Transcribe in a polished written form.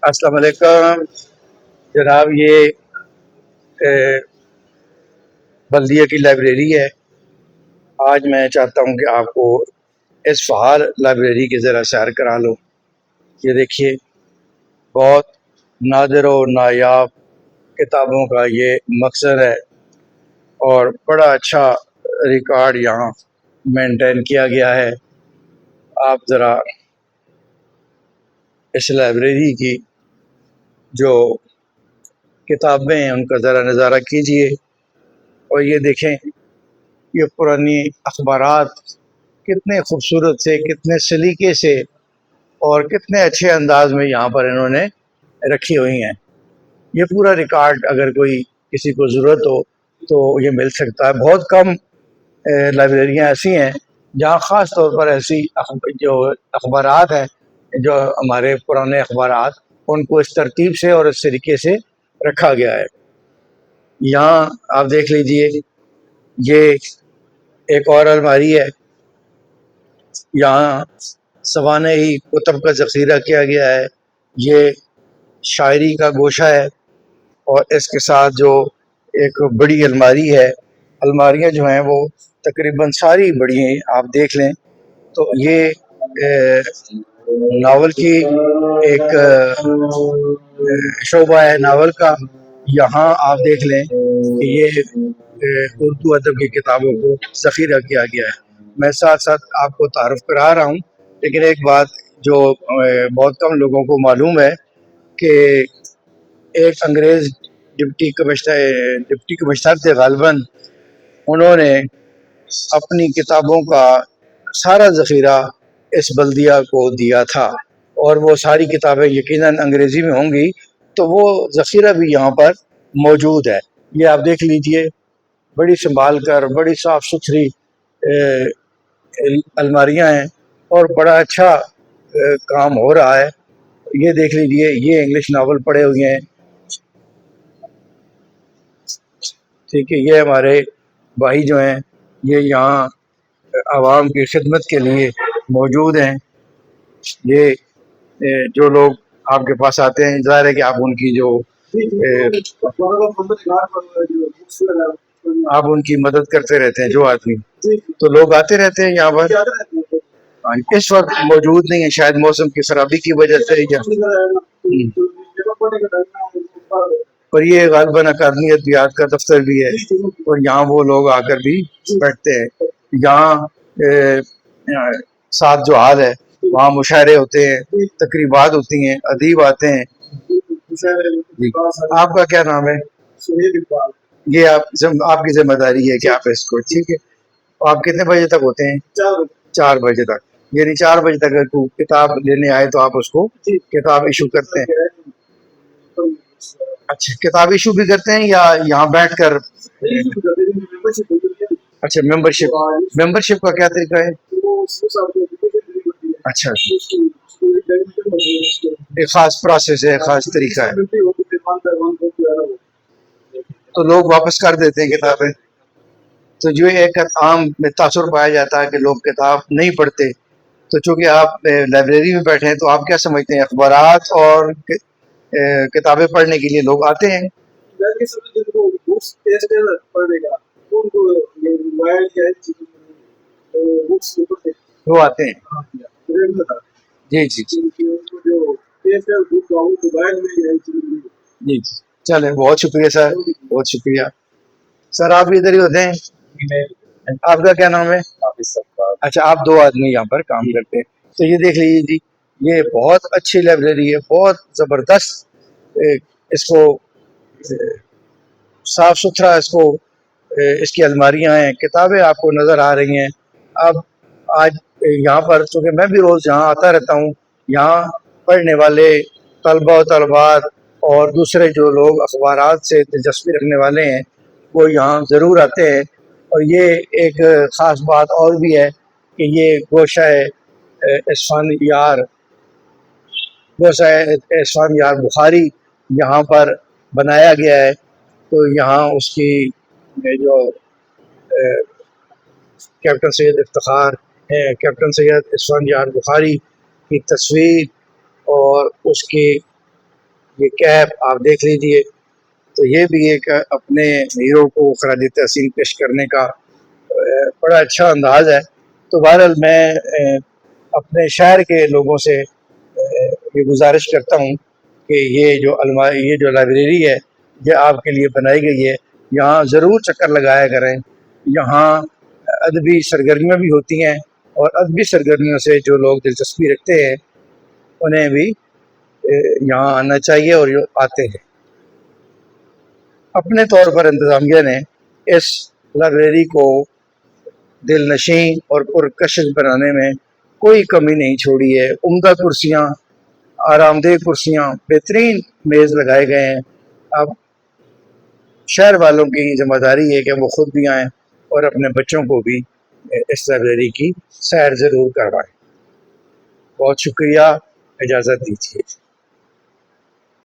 السلام علیکم جناب، یہ بلدیہ کی لائبریری ہے۔ آج میں چاہتا ہوں کہ آپ کو اس فعال لائبریری کی ذرا سیر کرا لو۔ یہ دیکھیے، بہت نادر و نایاب کتابوں کا یہ مخزن ہے اور بڑا اچھا ریکارڈ یہاں مینٹین کیا گیا ہے۔ آپ ذرا اس لائبریری کی جو کتابیں ہیں ان کا ذرا نظارہ کیجئے، اور یہ دیکھیں یہ پرانی اخبارات کتنے خوبصورت سے، کتنے سلیقے سے اور کتنے اچھے انداز میں یہاں پر انہوں نے رکھی ہوئی ہیں۔ یہ پورا ریکارڈ اگر کوئی کسی کو ضرورت ہو تو یہ مل سکتا ہے۔ بہت کم لائبریریاں ایسی ہیں جہاں خاص طور پر ایسی جو اخبارات ہیں، جو ہمارے پرانے اخبارات، ان کو اس ترتیب سے اور اس طریقے سے رکھا گیا ہے۔ یہاں آپ دیکھ لیجئے، یہ ایک اور الماری ہے۔ یہاں سوانحی کتب کا ذخیرہ کیا گیا ہے۔ یہ شاعری کا گوشہ ہے، اور اس کے ساتھ جو ایک بڑی الماری ہے، الماریاں جو ہیں وہ تقریباً ساری بڑی ہیں، آپ دیکھ لیں تو یہ ناول کی ایک شعبہ ہے ناول کا۔ یہاں آپ دیکھ لیں کہ یہ اردو ادب کی کتابوں کو ذخیرہ کیا گیا ہے۔ میں ساتھ ساتھ آپ کو تعارف کرا رہا ہوں، لیکن ایک بات جو بہت کم لوگوں کو معلوم ہے کہ ایک انگریز ڈپٹی کمشنر تھے غالباً، انہوں نے اپنی کتابوں کا سارا ذخیرہ اس بلدیہ کو دیا تھا، اور وہ ساری کتابیں یقیناً انگریزی میں ہوں گی، تو وہ ذخیرہ بھی یہاں پر موجود ہے۔ یہ آپ دیکھ لیجئے، بڑی سنبھال کر، بڑی صاف ستھری الماریاں ہیں، اور بڑا اچھا کام ہو رہا ہے۔ یہ دیکھ لیجئے، یہ انگلش ناول پڑھے ہوئے ہیں، ٹھیک ہے۔ یہ ہمارے بھائی جو ہیں یہ یہاں عوام کی خدمت کے لیے موجود ہیں۔ یہ جو لوگ آپ کے پاس آتے ہیں، ظاہر ہے کہ آپ ان کی جو آپ ان کی مدد کرتے رہتے ہیں، جو آدمی تو لوگ آتے رہتے ہیں یہاں پر۔ اس وقت موجود نہیں ہے، شاید موسم کی خرابی کی وجہ سے، اور یہ غالباً اکادمی ادبیات کا دفتر بھی ہے، اور یہاں وہ لوگ آ کر بھی بیٹھتے ہیں۔ یہاں ساتھ جو حال ہے، وہاں مشاعرے ہوتے ہیں، تقریبات ہوتی ہیں، ادیب آتے ہیں۔ آپ کا کیا نام ہے؟ یہ آپ کی ذمہ داری ہے کہ آپ اس کو، ٹھیک ہے۔ آپ کتنے بجے تک ہوتے ہیں؟ 4 بجے تک، یعنی 4 بجے تک اگر کوئی کتاب لینے آئے تو آپ اس کو کتاب ایشو کرتے ہیں؟ اچھا، کتاب ایشو بھی کرتے ہیں یا یہاں بیٹھ کر؟ اچھا، ممبرشپ کا کیا طریقہ ہے؟ اچھا، ایک خاص پروسیس ہے، خاص طریقہ ہے، تو لوگ واپس کر دیتے ہیں کتابیں۔ تو جو ایک عام تاثر پایا جاتا ہے کہ لوگ کتاب نہیں پڑھتے، تو چونکہ آپ لائبریری میں بیٹھے ہیں تو آپ کیا سمجھتے ہیں، اخبارات اور کتابیں پڑھنے کے لیے لوگ آتے ہیں؟ وہ آتے ہیں، جی جی جی، چلیں، بہت شکریہ سر، بہت شکریہ سر۔ آپ ادھر ہی ہوتے ہیں؟ آپ کا کیا نام ہے؟ اچھا، آپ 2 آدمی یہاں پر کام کرتے ہیں۔ تو یہ دیکھ لیجیے جی، یہ بہت اچھی لائبریری ہے، بہت زبردست، اس کو صاف ستھرا، اس کو اس کی الماریاں ہیں، کتابیں آپ کو نظر آ رہی ہیں۔ اب آج یہاں پر چونکہ میں بھی روز یہاں آتا رہتا ہوں، یہاں پڑھنے والے طلبہ و طلبات اور دوسرے جو لوگ اخبارات سے دلچسپی رکھنے والے ہیں وہ یہاں ضرور آتے ہیں۔ اور یہ ایک خاص بات اور بھی ہے کہ یہ گوشہ عثمان یار بخاری یہاں پر بنایا گیا ہے۔ تو یہاں اس کی جو کیپٹن سید افتخار کیپٹن سید عثمان یار بخاری کی تصویر اور اس کی یہ کیپ آپ دیکھ لیجئے، تو یہ بھی ایک اپنے ہیرو کو خراج تحسین پیش کرنے کا بڑا اچھا انداز ہے۔ تو بہرحال میں اپنے شہر کے لوگوں سے یہ گزارش کرتا ہوں کہ یہ جو لائبریری ہے یہ آپ کے لیے بنائی گئی ہے، یہاں ضرور چکر لگایا کریں۔ یہاں ادبی سرگرمیاں بھی ہوتی ہیں، اور ادبی سرگرمیوں سے جو لوگ دلچسپی رکھتے ہیں انہیں بھی یہاں آنا چاہیے، اور یہ آتے ہیں۔ اپنے طور پر انتظامیہ نے اس لائبریری کو دل نشیں اور پرکشش بنانے میں کوئی کمی نہیں چھوڑی ہے۔ عمدہ کرسیاں، آرام دہ کرسیاں، بہترین میز لگائے گئے ہیں۔ اب شہر والوں کی ذمہ داری ہے کہ وہ خود بھی آئیں اور اپنے بچوں کو بھی اس لائبریری کی سیر ضرور کروائیں۔ بہت شکریہ، اجازت دیجیے۔